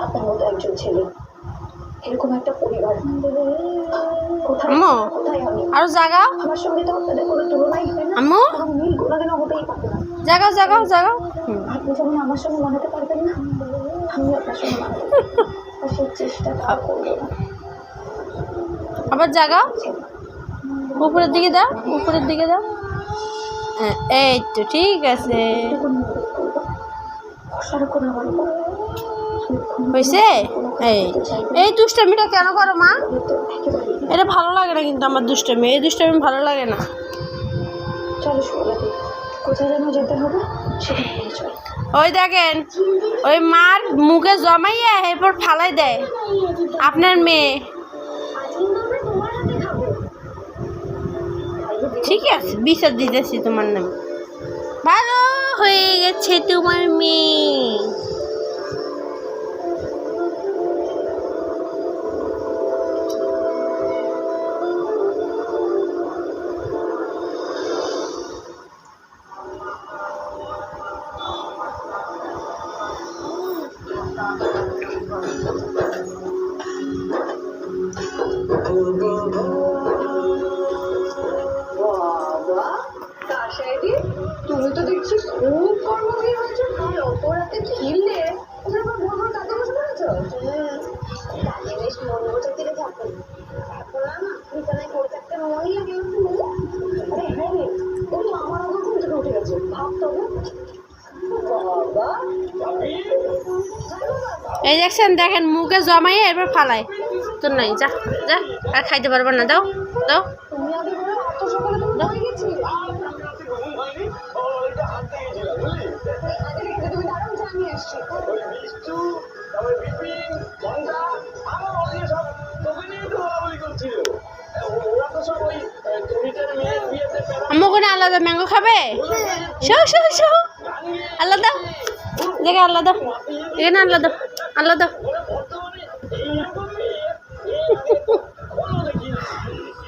আপনার মতো একজন ছেলে, এরকম একটা পরিবার, আরো জায়গা আমার সঙ্গে তো আপনাদের কোনো তুলনাই হয় না। আম্মু মিল কোনোদিনও হতেই পারবে না। জাগাও জাগাও জাগাও আপনি যেমন আমার সঙ্গে মানাতে পারবেন না, আমি আপনার সঙ্গে মানাতে পারবো না। আর সেই চেষ্টাটা করবো না। আবার জাগাও, উপরের দিকে দাও, উপরের দিকে দাও। এই তো ঠিক আছে, হয়েছে। এই দুষ্টামিটা কেন করো মা? এটা ভালো লাগে না কিন্তু আমার দুষ্টামি, এই দুষ্টামি ভালো লাগে না। চলো শুক্লাদি, কোথায় যেন যেতে হবে সেখানে নিয়ে চল। ওই দেখেন, ওই মার মুখে জমাইয়া এরপর ফালাই দেয় আপনার মেয়ে। ঠিক আছে, বিচার দিতেছি তোমার নামে। ভালো হয়ে গেছে তোমার মেয়ে। তুমি তো দেখছি খুব কর্মবীর হয়েছো। অপরাতে খিললে কাজে বসে পড়েছ। কাজে বেশ মন বসে দিলে থাকো। এখন না বিছানায় পড়ে থাকতে মনই লাগে। আরে হ্যাঁ রে, ওই আমার আগে ঘুম থেকে উঠে গেছে। ভাব তবে বাবা, এই দেখছেন, দেখেন মুখে জমাইয়া এরপর ফালায়। তো নাই, যা যা, আর খাইতে পারবে না। দাও দাও। তুমি আগে বলো এত সকালে তুমি হয়ে গেছি। তুমি দাঁড়াও, আমি আসছি। আম্মু কোনো আলাদা ম্যাঙ্গো খাবে? শো শো শো, আলাদা দেখে, আলাদা এখানে, আলাদা আলাদা।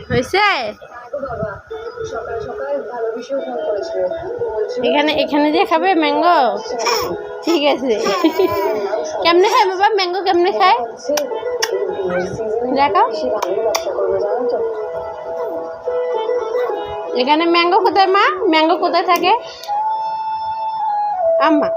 হয়েছে? এখানে এখানে দিয়ে খাবে ম্যাঙ্গো? ঠিক আছে। কেমনে খায় বাবা ম্যাঙ্গো, কেমনে খায় দেখো। এখানে ম্যাঙ্গো কোথায় মা? ম্যাঙ্গো কোথায় থাকে আম্মা?